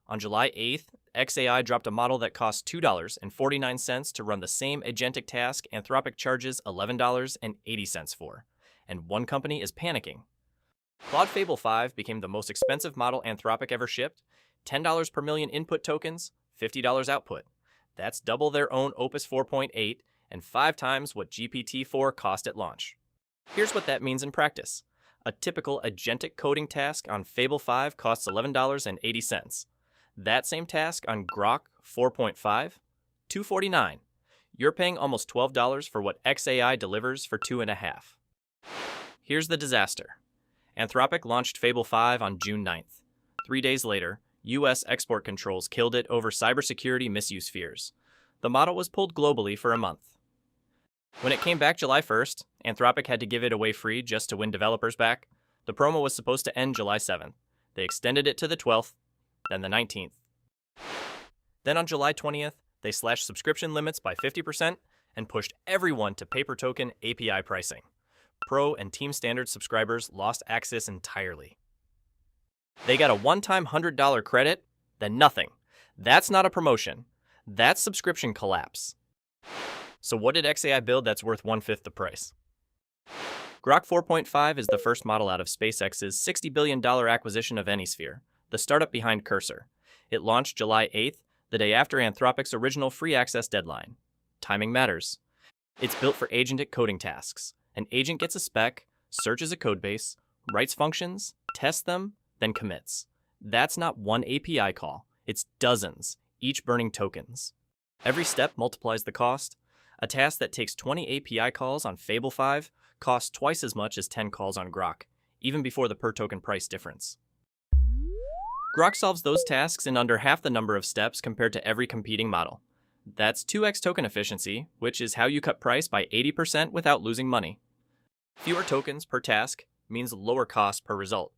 On July 8th, xAI dropped a model that costs $2.49 to run the same agentic task Anthropic charges $11.80 for, and one company is panicking. Claude Fable 5 became the most expensive model Anthropic ever shipped, $10 per million input tokens, $50 output. That's double their own Opus 4.8 and 5 times what GPT-4 cost at launch. Here's what that means in practice. A typical agentic coding task on Fable 5 costs $11.80. That same task on Grok 4.5, $2.49. You're paying almost $12 for what xAI delivers for $2.50. Here's the disaster. Anthropic launched Fable 5 on June 9th. 3 days later, U.S. export controls killed it over cybersecurity misuse fears. The model was pulled globally for a month. When it came back July 1st, Anthropic had to give it away free just to win developers back. The promo was supposed to end July 7th. They extended it to the 12th, then the 19th. Then on July 20th, they slashed subscription limits by 50% and pushed everyone to pay-per-token API pricing. Pro and Team Standard subscribers lost access entirely. They got a one-time $100 credit, then nothing. That's not a promotion. That's subscription collapse. So what did xAI build that's worth 1/5 the price? Grok 4.5 is the first model out of SpaceX's $60 billion acquisition of Anysphere, the startup behind Cursor. It launched July 8th, the day after Anthropic's original free access deadline. Timing matters. It's built for agentic coding tasks. An agent gets a spec, searches a codebase, writes functions, tests them, then commits. That's not one API call. It's dozens, each burning tokens. Every step multiplies the cost. A task that takes 20 API calls on Fable 5 costs twice as much as 10 calls on Grok, even before the per-token price difference. Grok solves those tasks in under half the number of steps compared to every competing model. That's 2x token efficiency, which is how you cut price by 80% without losing money. Fewer tokens per task means lower cost per result.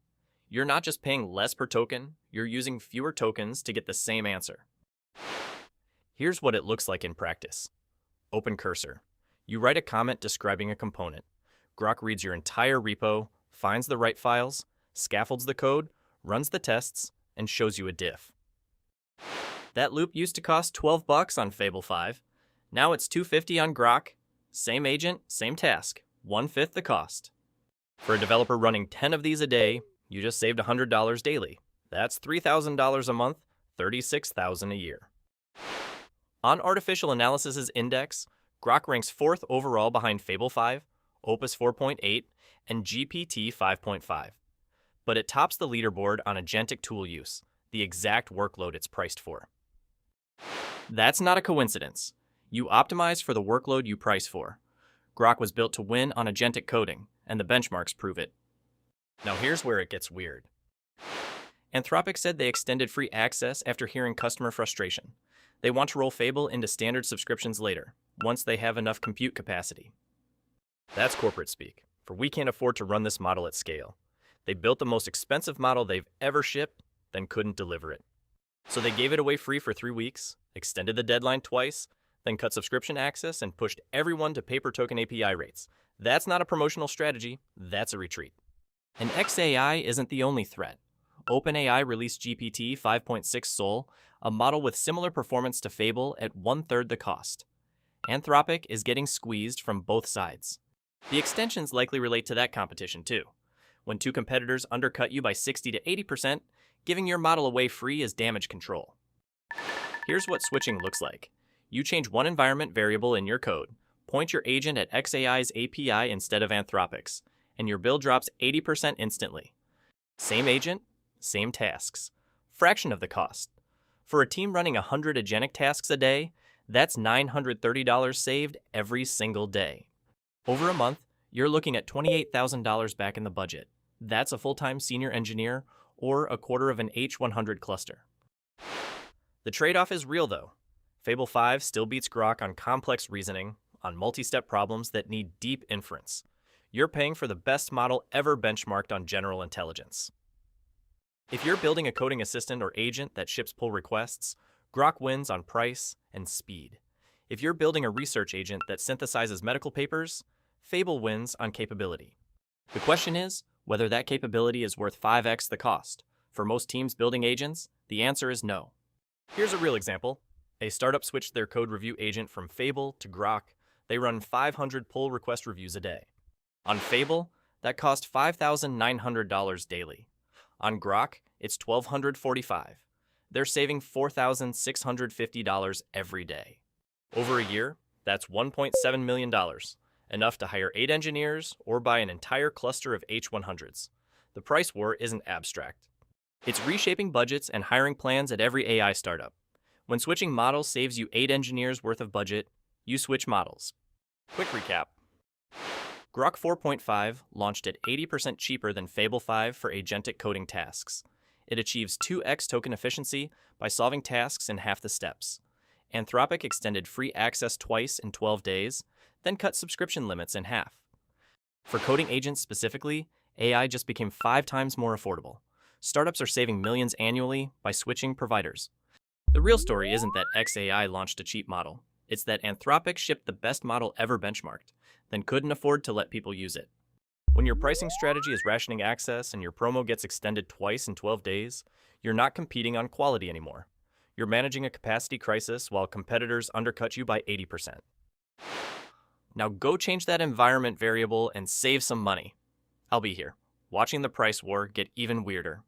You're not just paying less per token, you're using fewer tokens to get the same answer. Here's what it looks like in practice. Open Cursor. You write a comment describing a component. Grok reads your entire repo, finds the right files, scaffolds the code, runs the tests, and shows you a diff. That loop used to cost $12 on Fable 5. Now it's $2.50 on Grok. Same agent, same task, 1/5 the cost. For a developer running 10 of these a day, you just saved $100 daily. That's $3,000 a month, $36,000 a year. On Artificial Analysis's index, Grok ranks 4th overall behind Fable 5, Opus 4.8, and GPT 5.5. But it tops the leaderboard on agentic tool use, the exact workload it's priced for. That's not a coincidence. You optimize for the workload you price for. Grok was built to win on agentic coding, and the benchmarks prove it. Now here's where it gets weird. Anthropic said they extended free access after hearing customer frustration. They want to roll Fable into standard subscriptions later, once they have enough compute capacity. That's corporate speak, for we can't afford to run this model at scale. They built the most expensive model they've ever shipped, then couldn't deliver it. So they gave it away free for 3 weeks, extended the deadline twice, then cut subscription access and pushed everyone to pay-per-token API rates. That's not a promotional strategy, that's a retreat. And xAI isn't the only threat. OpenAI released GPT 5.6 Sol, a model with similar performance to Fable at 1/3 the cost. Anthropic is getting squeezed from both sides. The extensions likely relate to that competition too. When 2 competitors undercut you by 60 to 80%, giving your model away free is damage control. Here's what switching looks like. You change one environment variable in your code, point your agent at xAI's API instead of Anthropic's, and your bill drops 80% instantly. Same agent, same tasks. Fraction of the cost. For a team running 100 agentic tasks a day, that's $930 saved every single day. Over a month, you're looking at $28,000 back in the budget. That's a full-time senior engineer or a quarter of an H100 cluster. The trade-off is real though. Fable 5 still beats Grok on complex reasoning, on multi-step problems that need deep inference. You're paying for the best model ever benchmarked on general intelligence. If you're building a coding assistant or agent that ships pull requests, Grok wins on price and speed. If you're building a research agent that synthesizes medical papers, Fable wins on capability. The question is whether that capability is worth 5x the cost. For most teams building agents, The answer is no. Here's a real example. A startup switched their code review agent from Fable to Grok. They run 500 pull request reviews a day. On Fable, that cost $5,900 daily. On Grok, it's $1,245. They're saving $4,650 every day. Over a year, that's $1.7 million, enough to hire 8 engineers or buy an entire cluster of H100s. The price war isn't abstract. It's reshaping budgets and hiring plans at every AI startup. When switching models saves you 8 engineers worth of budget, you switch models. Quick recap. Grok 4.5 launched at 80% cheaper than Fable 5 for agentic coding tasks. It achieves 2x token efficiency by solving tasks in half the steps. Anthropic extended free access twice in 12 days, then cut subscription limits in half. For coding agents specifically, AI just became 5 times more affordable. Startups are saving millions annually by switching providers. The real story isn't that xAI launched a cheap model. It's that Anthropic shipped the best model ever benchmarked, then couldn't afford to let people use it. When your pricing strategy is rationing access and your promo gets extended twice in 12 days, you're not competing on quality anymore. You're managing a capacity crisis while competitors undercut you by 80%. Now go change that environment variable and save some money. I'll be here, watching the price war get even weirder.